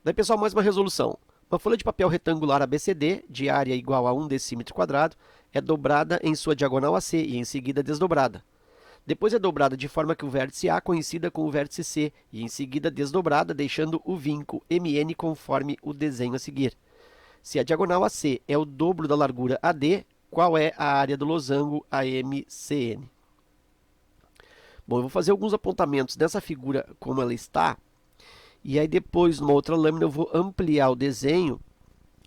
Daí, pessoal, mais uma resolução. Uma folha de papel retangular ABCD, de área igual a 1 decímetro quadrado, é dobrada em sua diagonal AC e em seguida desdobrada. Depois é dobrada de forma que o vértice A coincida com o vértice C e em seguida desdobrada, deixando o vinco MN conforme o desenho a seguir. Se a diagonal AC é o dobro da largura AD, qual é a área do losango AMCN? Bom, eu vou fazer alguns apontamentos dessa figura como ela está, e aí depois, numa outra lâmina, eu vou ampliar o desenho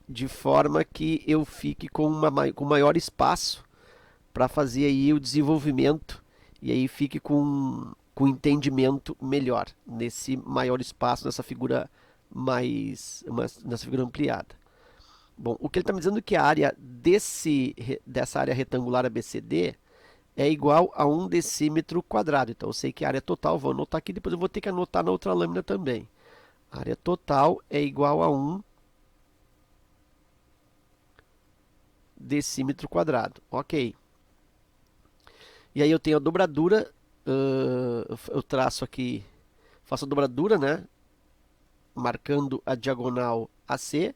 de forma que eu fique com maior espaço para fazer aí o desenvolvimento e aí fique com entendimento melhor nesse maior espaço, nessa figura nessa figura ampliada. Bom, o que ele está me dizendo é que a área dessa área retangular ABCD é igual a 1 decímetro quadrado. Então eu sei que a área total, vou anotar aqui, depois eu vou ter que anotar na outra lâmina também. A área total é igual a 1 decímetro quadrado. Ok. E aí eu tenho a dobradura, eu traço aqui, faço a dobradura, né? Marcando a diagonal AC.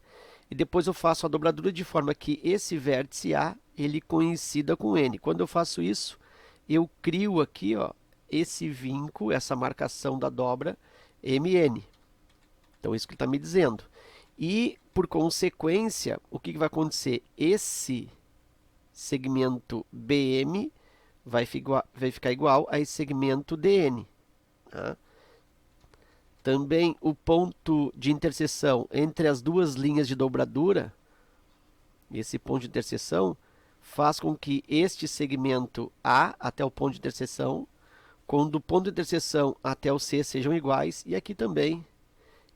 E depois eu faço a dobradura de forma que esse vértice A ele coincida com N. Quando eu faço isso, eu crio aqui, ó, esse vinco, essa marcação da dobra MN. Então, isso que ele está me dizendo. E, por consequência, o que vai acontecer? Esse segmento BM vai ficar igual a esse segmento DN. Tá? Também o ponto de interseção entre as duas linhas de dobradura, esse ponto de interseção, faz com que este segmento A até o ponto de interseção, quando o ponto de interseção até o C sejam iguais, e aqui também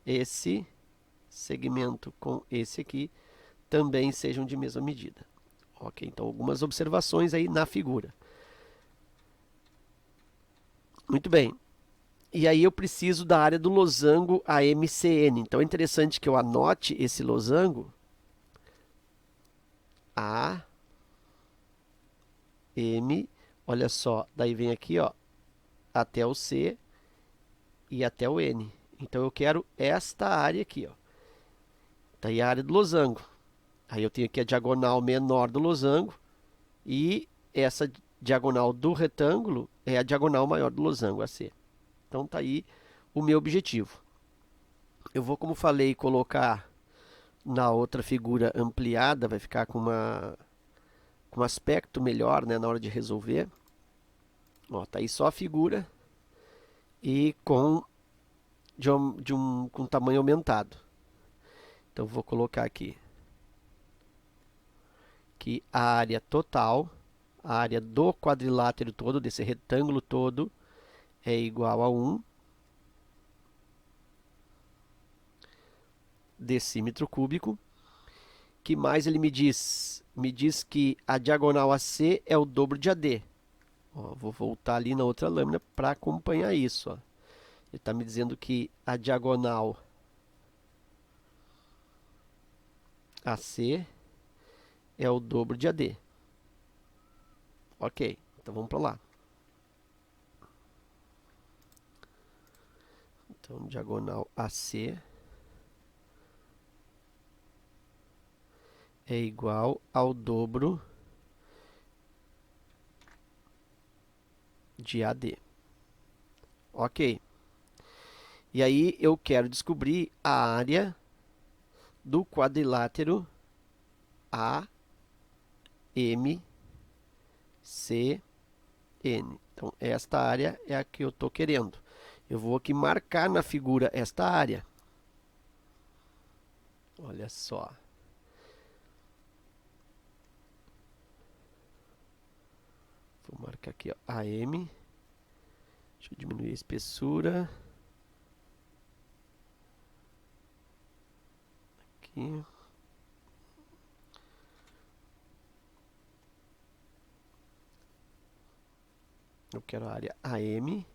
esse segmento com esse aqui também sejam de mesma medida. Ok, então algumas observações aí na figura. Muito bem. E aí eu preciso da área do losango AMCN. Então é interessante que eu anote esse losango AM, olha só, daí vem aqui, ó, até o C e até o N. Então eu quero esta área aqui, ó. Tá aí a área do losango. Aí eu tenho aqui a diagonal menor do losango e essa diagonal do retângulo é a diagonal maior do losango, AC. Então tá aí o meu objetivo. Eu vou, como falei, colocar na outra figura ampliada, vai ficar com um aspecto melhor, né, na hora de resolver. Ó, tá aí só a figura e com tamanho aumentado. Então vou colocar aqui que a área total, a área do quadrilátero todo, desse retângulo todo, é igual a 1 decímetro cúbico. Que mais ele me diz? Me diz que a diagonal AC é o dobro de AD. Ó, vou voltar ali na outra lâmina para acompanhar isso. Ó. Ele está me dizendo que a diagonal AC é o dobro de AD. Ok, então vamos para lá. Então, diagonal AC é igual ao dobro de AD. Ok. E aí eu quero descobrir a área do quadrilátero AMCN. Então, esta área é a que eu estou querendo. Eu vou aqui marcar na figura esta área. Olha só. Vou marcar aqui, ó, AM. Deixa eu diminuir a espessura. Aqui. Eu quero a área AM.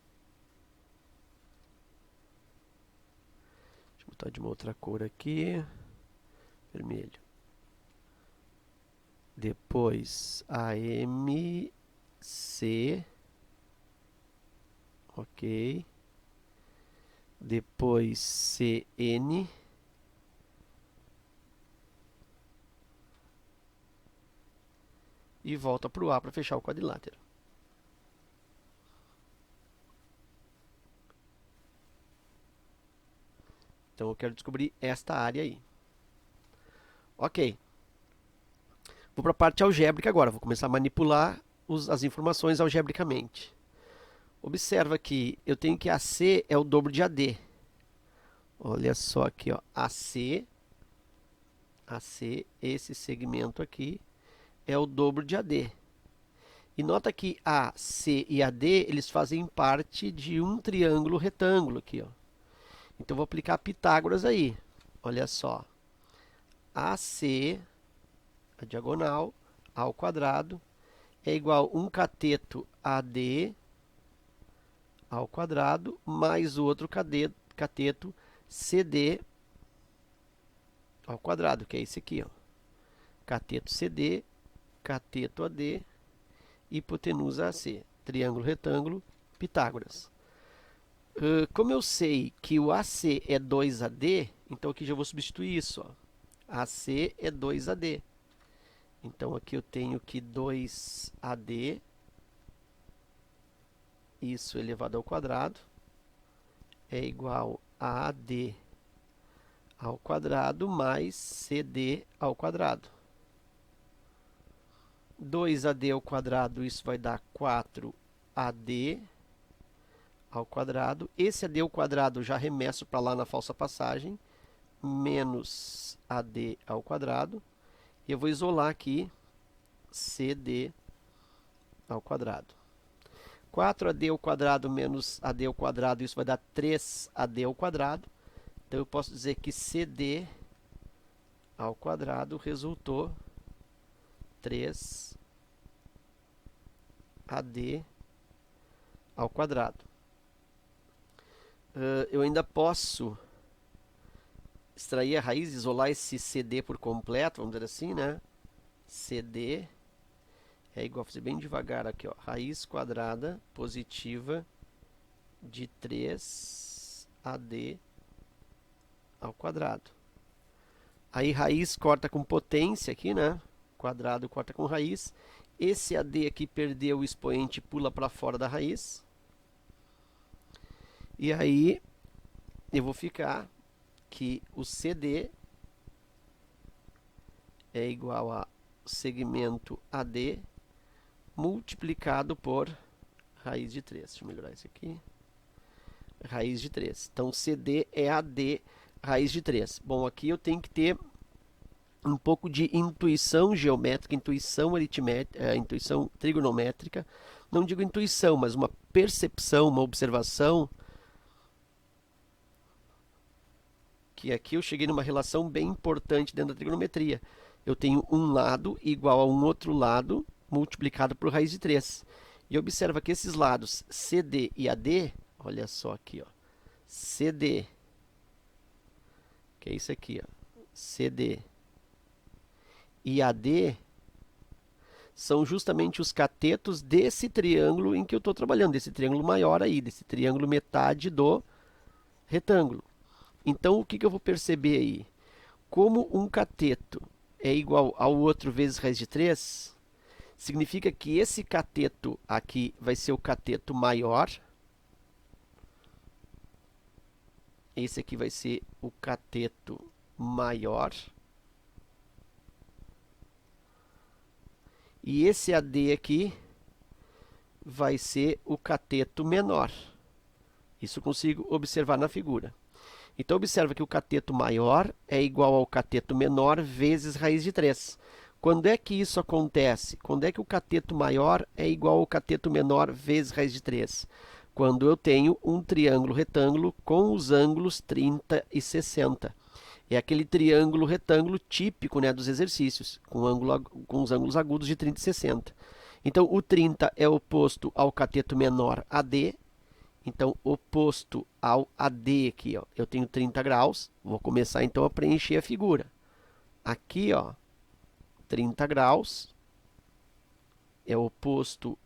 Deixa eu botar de uma outra cor aqui. Vermelho. Depois AMC. Ok. Depois CN. e volta para o A para fechar o quadrilátero. Então eu quero descobrir esta área aí. Ok. Vou para a parte algébrica agora. Vou começar a manipular as informações algebricamente. Observa que eu tenho que AC é o dobro de AD. Olha só aqui, ó. AC, esse segmento aqui, é o dobro de AD. E nota que AC e AD, eles fazem parte de um triângulo retângulo aqui, ó. Então, vou aplicar Pitágoras aí. Olha só. AC, a diagonal, ao quadrado, é igual a 1 cateto AD ao quadrado, mais o outro cateto CD ao quadrado, que é esse aqui, ó. Cateto CD, cateto AD, hipotenusa AC. Triângulo retângulo, Pitágoras. Como eu sei que o AC é 2AD, então aqui já vou substituir isso, ó. AC é 2AD. Então aqui eu tenho que 2AD, isso elevado ao quadrado, é igual a AD ao quadrado mais CD ao quadrado. 2AD ao quadrado, isso vai dar 4AD ao quadrado. Esse AD ao quadrado já remesso para lá na falsa passagem, menos AD ao quadrado. E eu vou isolar aqui CD ao quadrado. 4AD ao quadrado menos AD ao quadrado, isso vai dar 3AD ao quadrado. Então, eu posso dizer que CD ao quadrado resultou 3AD ao quadrado. Eu ainda posso extrair a raiz, isolar esse CD por completo, vamos dizer assim, né? CD é igual, vou fazer bem devagar aqui, ó, raiz quadrada positiva de 3AD ao quadrado. Aí raiz corta com potência aqui, né? Quadrado corta com raiz. Esse AD aqui perdeu o expoente e pula para fora da raiz. E aí eu vou ficar que o CD é igual a segmento AD multiplicado por raiz de 3. Deixa eu melhorar isso aqui. Raiz de 3. Então, CD é AD raiz de 3. Bom, aqui eu tenho que ter um pouco de intuição geométrica, intuição aritmética, intuição trigonométrica. Não digo intuição, mas uma percepção, uma observação. Que aqui eu cheguei numa relação bem importante dentro da trigonometria. Eu tenho um lado igual a um outro lado multiplicado por raiz de 3. E observa que esses lados CD e AD, olha só aqui, ó, CD, que é isso aqui, ó, CD e AD, são justamente os catetos desse triângulo em que eu estou trabalhando, desse triângulo maior aí, desse triângulo metade do retângulo. Então, o que eu vou perceber aí? Como um cateto é igual ao outro vezes raiz de 3, significa que esse cateto aqui vai ser o cateto maior. Esse aqui vai ser o cateto maior. E esse AD aqui vai ser o cateto menor. Isso eu consigo observar na figura. Então, observa que o cateto maior é igual ao cateto menor vezes raiz de 3. Quando é que isso acontece? Quando é que o cateto maior é igual ao cateto menor vezes raiz de 3? Quando eu tenho um triângulo retângulo com os ângulos 30 e 60. É aquele triângulo retângulo típico, né, dos exercícios, com os ângulos agudos de 30 e 60. Então, o 30 é oposto ao cateto menor AD. Então, oposto ao AD aqui, ó, eu tenho 30 graus. Vou começar, então, a preencher a figura. Aqui, ó, 30 graus é oposto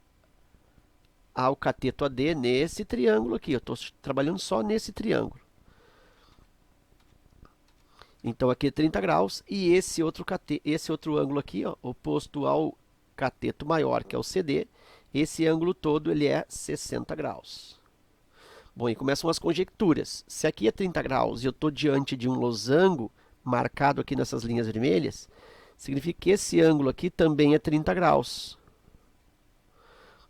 ao cateto AD nesse triângulo aqui. Eu estou trabalhando só nesse triângulo. Então, aqui é 30 graus. E esse outro ângulo aqui, ó, oposto ao cateto maior, que é o CD, esse ângulo todo ele é 60 graus. Bom, e começam as conjecturas. Se aqui é 30 graus e eu estou diante de um losango marcado aqui nessas linhas vermelhas, significa que esse ângulo aqui também é 30 graus.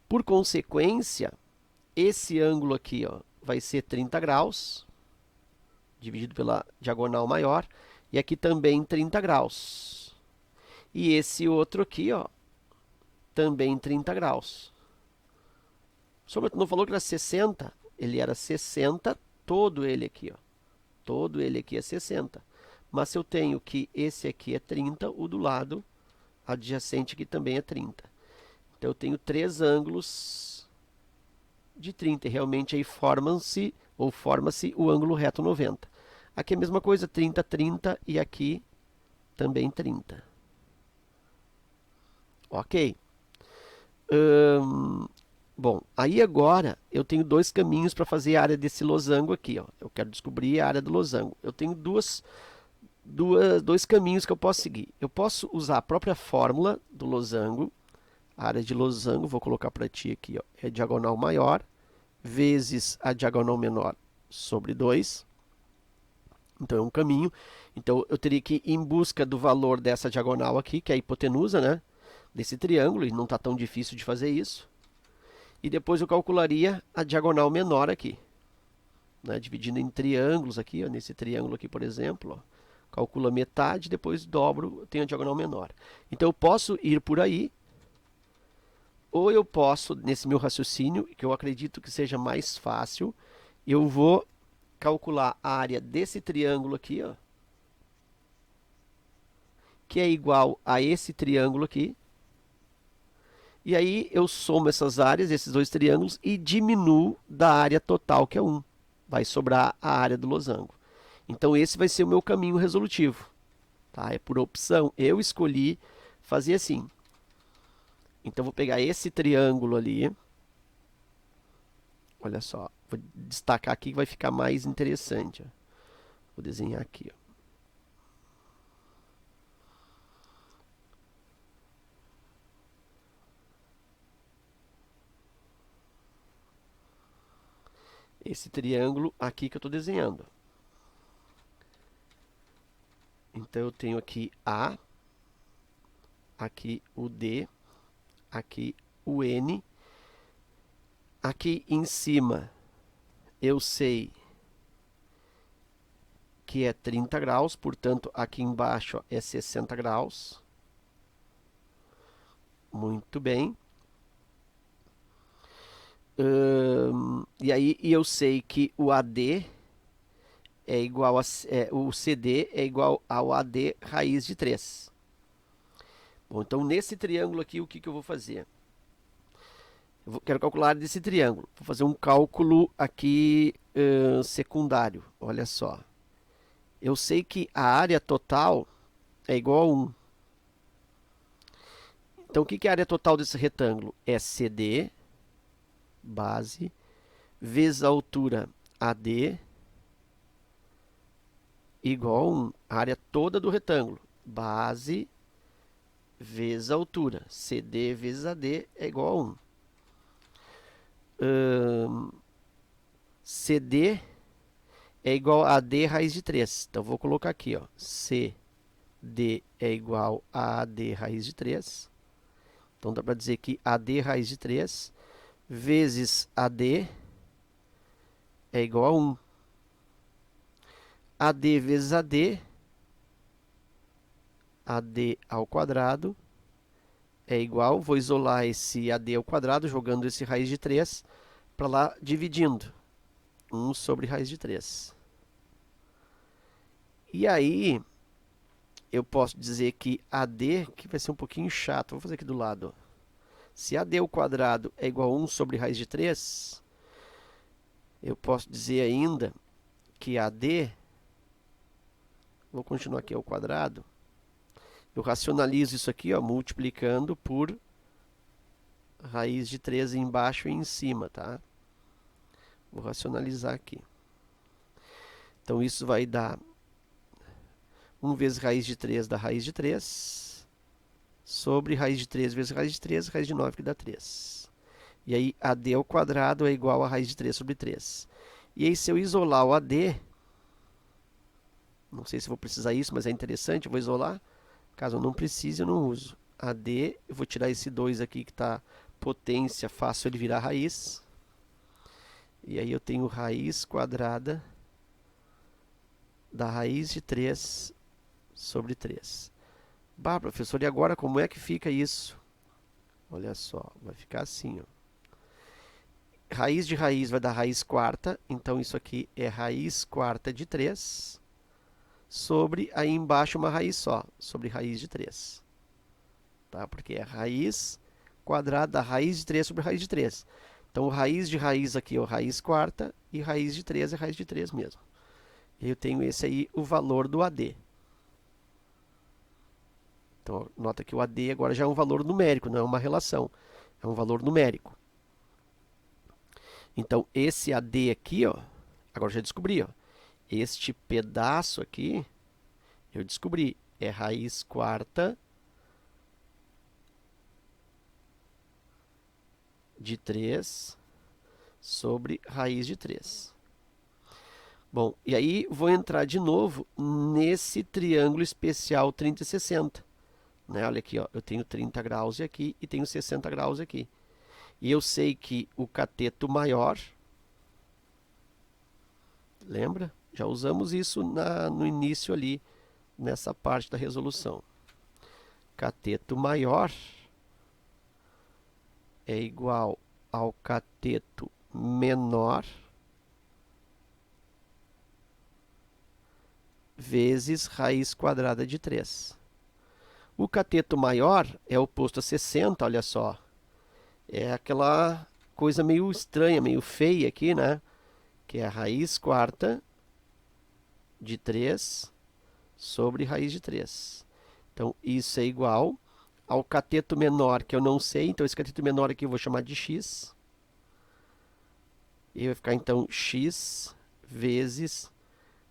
Por consequência, esse ângulo aqui ó, vai ser 30 graus, dividido pela diagonal maior, e aqui também 30 graus. E esse outro aqui, ó, também 30 graus. Sobre não falou que era 60? Ele era 60, todo ele aqui, ó. Todo ele aqui é 60. Mas se eu tenho que esse aqui é 30, o do lado adjacente aqui também é 30. Então eu tenho três ângulos de 30. E realmente aí forma-se o ângulo reto 90. Aqui é a mesma coisa, 30, 30 e aqui também 30. Ok. Bom, aí agora eu tenho dois caminhos para fazer a área desse losango aqui. Ó. Eu quero descobrir a área do losango. Eu tenho dois caminhos que eu posso seguir. Eu posso usar a própria fórmula do losango. A área de losango, vou colocar para ti aqui, ó, é a diagonal maior vezes a diagonal menor sobre 2. Então é um caminho. Então eu teria que ir em busca do valor dessa diagonal aqui, que é a hipotenusa, né? Desse triângulo, e não está tão difícil de fazer isso. E depois eu calcularia a diagonal menor aqui, né? Dividindo em triângulos aqui, ó, nesse triângulo aqui, por exemplo, ó, calcula metade, depois dobro, tenho a diagonal menor. Então eu posso ir por aí, ou eu posso, nesse meu raciocínio, que eu acredito que seja mais fácil, eu vou calcular a área desse triângulo aqui, ó, que é igual a esse triângulo aqui. E aí eu somo essas áreas, esses dois triângulos, e diminuo da área total, que é 1. Vai sobrar a área do losango. Então esse vai ser o meu caminho resolutivo. Tá? É por opção. Eu escolhi fazer assim. Então vou pegar esse triângulo ali. Olha só. Vou destacar aqui que vai ficar mais interessante. Ó. Vou desenhar aqui. Ó. Esse triângulo aqui que eu estou desenhando. Então eu tenho aqui A, aqui o D, aqui o N. Aqui em cima eu sei que é 30 graus, portanto aqui embaixo ó, é 60 graus. Muito bem. E aí eu sei que o AD é igual a o CD é igual ao AD raiz de 3. Bom, então nesse triângulo aqui o que eu vou fazer? Quero calcular a área desse triângulo. Vou fazer um cálculo aqui secundário. Olha só. Eu sei que a área total é igual a 1. Então o que é a área total desse retângulo? É CD, base, vezes a altura AD, igual a 1. A área toda do retângulo. Base vezes a altura. CD vezes AD é igual a 1. CD é igual a AD raiz de 3. Então vou colocar aqui, ó. CD é igual a AD raiz de 3. Então dá para dizer que AD raiz de 3 vezes AD é igual a 1. AD vezes AD, AD ao quadrado, é igual, vou isolar esse AD ao quadrado, jogando esse raiz de 3 para lá, dividindo. 1 sobre raiz de 3. E aí, eu posso dizer que AD, que vai ser um pouquinho chato, vou fazer aqui do lado. Se AD ao quadrado é igual a 1 sobre raiz de 3, eu posso dizer ainda que AD, vou continuar aqui ao quadrado, eu racionalizo isso aqui, ó, multiplicando por raiz de 3 embaixo e em cima, tá? Vou racionalizar aqui. Então isso vai dar 1 vezes raiz de 3 da raiz de 3. sobre raiz de 3 vezes raiz de 9 que dá 3. E aí AD ao quadrado é igual a raiz de 3 sobre 3. E aí se eu isolar o AD, não sei se vou precisar isso, mas é interessante, eu vou isolar. Caso eu não precise, eu não uso. AD, eu vou tirar esse 2 aqui que está potência, faço ele virar raiz. E aí eu tenho raiz quadrada da raiz de 3 sobre 3. Bah, professor, e agora como é que fica isso? Olha só, vai ficar assim, ó. Raiz de raiz vai dar raiz quarta, então isso aqui é raiz quarta de 3 sobre, aí embaixo uma raiz só, sobre raiz de 3. Tá? Porque é raiz quadrada da raiz de 3 sobre raiz de 3. Então, raiz de raiz aqui é o raiz quarta e raiz de 3 é raiz de 3 mesmo. E eu tenho esse aí, o valor do AD. Então, nota que o AD agora já é um valor numérico, não é uma relação. É um valor numérico. Então, esse AD aqui, ó, agora já descobri, ó, este pedaço aqui, eu descobri, é raiz quarta de 3 sobre raiz de 3. Bom, e aí vou entrar de novo nesse triângulo especial 30 e 60. Né? Olha aqui, ó, eu tenho 30 graus aqui e tenho 60 graus aqui. E eu sei que o cateto maior, lembra? Já usamos isso no início ali, nessa parte da resolução. Cateto maior é igual ao cateto menor vezes raiz quadrada de 3. O cateto maior é oposto a 60, olha só. É aquela coisa meio estranha, meio feia aqui, né? Que é a raiz quarta de 3 sobre raiz de 3. Então, isso é igual ao cateto menor, que eu não sei. Então, esse cateto menor aqui eu vou chamar de x. E vai ficar, então, x vezes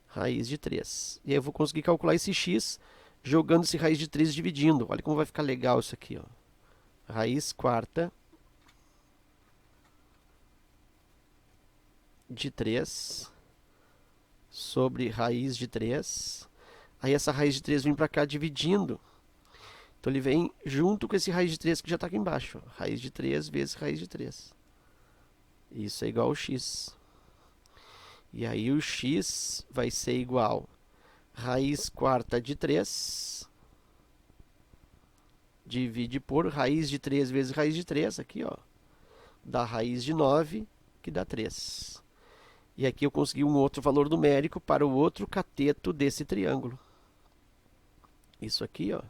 raiz de 3. E aí eu vou conseguir calcular esse x jogando esse raiz de 3 e dividindo. Olha como vai ficar legal isso aqui, ó. Raiz quarta de 3 sobre raiz de 3. Aí essa raiz de 3 vem para cá dividindo. Então ele vem junto com esse raiz de 3 que já está aqui embaixo. Ó. Raiz de 3 vezes raiz de 3. Isso é igual ao x. E aí o x vai ser igual a raiz quarta de 3 divide por raiz de 3 vezes raiz de 3, aqui, ó, dá raiz de 9, que dá 3. E aqui eu consegui um outro valor numérico para o outro cateto desse triângulo. Isso aqui, ó,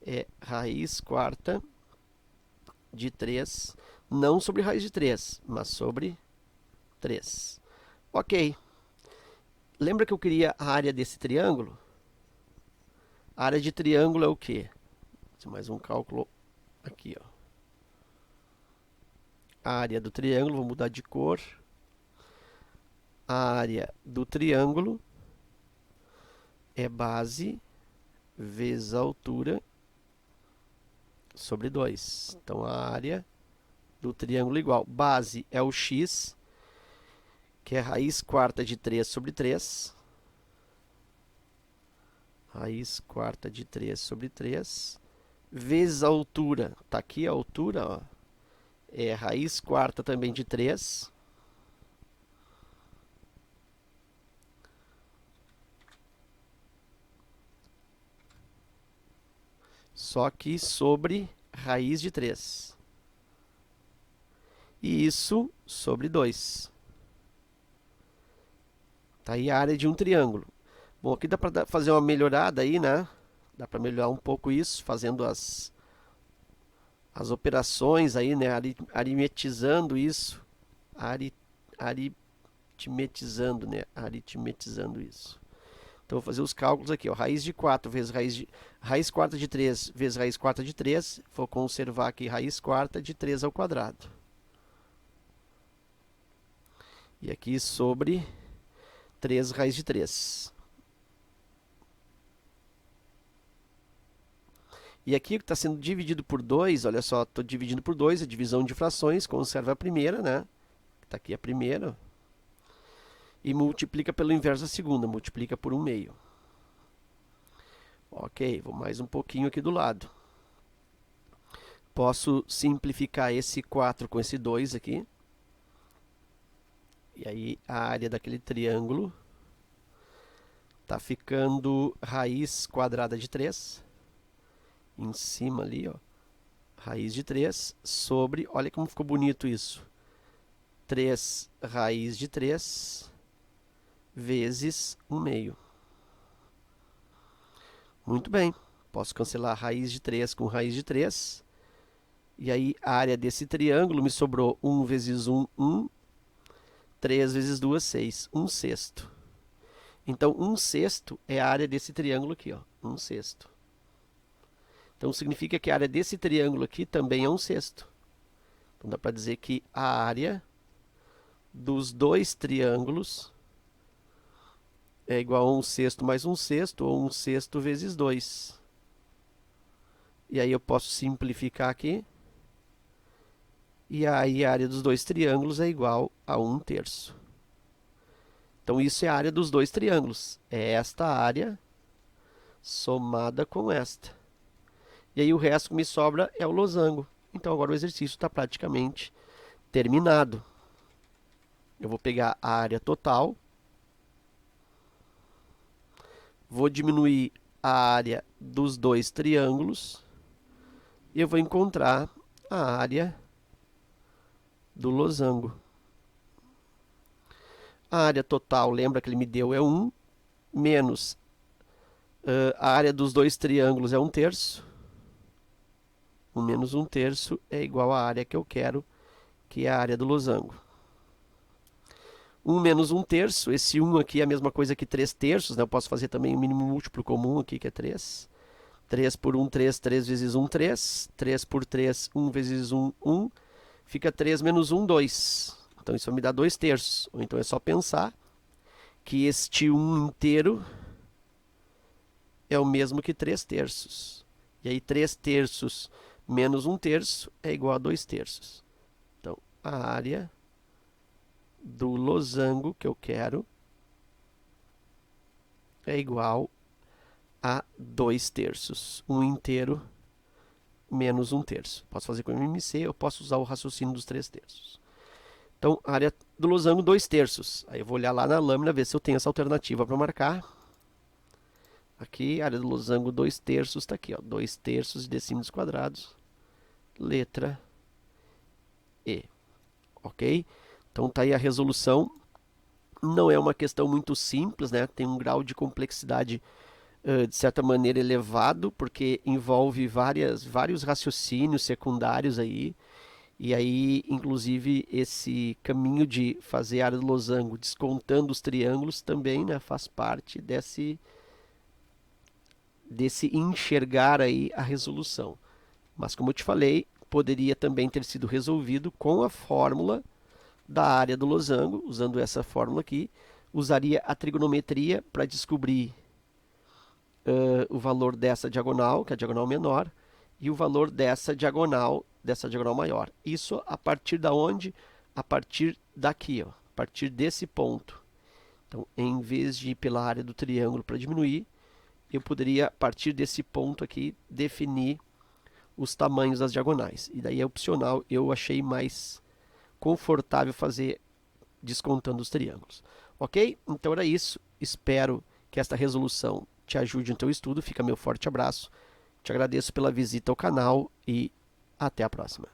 é raiz quarta de 3, não sobre raiz de 3, mas sobre 3. Ok. Lembra que eu queria a área desse triângulo? A área de triângulo é o quê? Mais um cálculo aqui, ó. A área do triângulo, vou mudar de cor. A área do triângulo é base vezes a altura sobre 2. Então, a área do triângulo igual. Base é o x, que é raiz quarta de 3 sobre 3. Raiz quarta de 3 sobre 3. Vezes a altura. Está aqui a altura, ó. É raiz quarta também de 3. Só que sobre raiz de 3. E isso sobre 2. Tá aí a área de um triângulo. Bom, aqui dá para fazer uma melhorada aí, né? Dá para melhorar um pouco isso, fazendo as operações aí, né? Aritmetizando isso. Aritmetizando, né? Aritmetizando isso. Então, vou fazer os cálculos aqui, ó. Raiz de 4 vezes raiz quarta de 3 vezes raiz quarta de 3. Vou conservar aqui raiz quarta de 3 ao quadrado. E aqui sobre 3 raiz de 3. E aqui está sendo dividido por 2, olha só, estou dividindo por 2, a divisão de frações, conserva a primeira, né? Está aqui a primeira. E multiplica pelo inverso da segunda, multiplica por 1/2. Ok, vou mais um pouquinho aqui do lado. Posso simplificar esse 4 com esse 2 aqui. E aí a área daquele triângulo está ficando raiz quadrada de 3. Em cima ali, ó, raiz de 3 sobre, olha como ficou bonito isso. 3 raiz de 3 vezes 1/2. Muito bem, posso cancelar raiz de 3 com raiz de 3. E aí a área desse triângulo me sobrou 1 vezes 1, 1. 3 vezes 2, 6. 1/6. Então, 1/6 é a área desse triângulo aqui, ó. 1/6. Então, significa que a área desse triângulo aqui também é 1/6. Então, dá para dizer que a área dos dois triângulos é igual a 1/6 mais 1/6, ou 1/6 vezes 2. E aí eu posso simplificar aqui. E aí a área dos dois triângulos é igual a 1/3. Então, isso é a área dos dois triângulos. É esta área somada com esta. E aí o resto que me sobra é o losango. Então, agora o exercício está praticamente terminado. Eu vou pegar a área total. Vou diminuir a área dos dois triângulos. E eu vou encontrar a área do losango. A área total, lembra que ele me deu, é 1, menos a área dos dois triângulos é 1/3. 1 menos 1/3 é igual à área que eu quero, que é a área do losango. 1 menos 1/3, esse 1 aqui é a mesma coisa que 3/3, né? Eu posso fazer também o mínimo múltiplo comum aqui, que é 3. 3 por 1, 3, 3 vezes 1, 3. 3 por 3, 1 vezes 1, 1. Fica 3 menos 1, 2. Então, isso vai me dar 2/3. Ou então é só pensar que este 1 inteiro é o mesmo que 3/3. E aí, 3/3 menos 1/3 é igual a 2/3. Então, a área do losango que eu quero é igual a 2/3. 1 inteiro menos 1/3. Posso fazer com MMC, eu posso usar o raciocínio dos 3/3. Então, a área do losango, 2/3. Aí eu vou olhar lá na lâmina, ver se eu tenho essa alternativa para marcar. Aqui, a área do losango, 2/3 está aqui, ó. 2/3 de decímetros quadrados. Letra E. Ok? Então, tá aí a resolução. Não é uma questão muito simples, né? Tem um grau de complexidade, de certa maneira, elevado, porque envolve vários raciocínios secundários aí. E aí, inclusive, esse caminho de fazer a área do losango descontando os triângulos também, né, faz parte desse enxergar aí a resolução. Mas, como eu te falei, poderia também ter sido resolvido com a fórmula da área do losango, usando essa fórmula aqui. Usaria a trigonometria para descobrir o valor dessa diagonal, que é a diagonal menor, e o valor dessa diagonal maior. Isso a partir da onde? A partir daqui, ó, a partir desse ponto. Então, em vez de ir pela área do triângulo para diminuir, eu poderia, a partir desse ponto aqui, definir os tamanhos das diagonais. E daí é opcional, eu achei mais confortável fazer descontando os triângulos. Ok? Então era isso. Espero que esta resolução te ajude no teu estudo. Fica meu forte abraço. Te agradeço pela visita ao canal e até a próxima.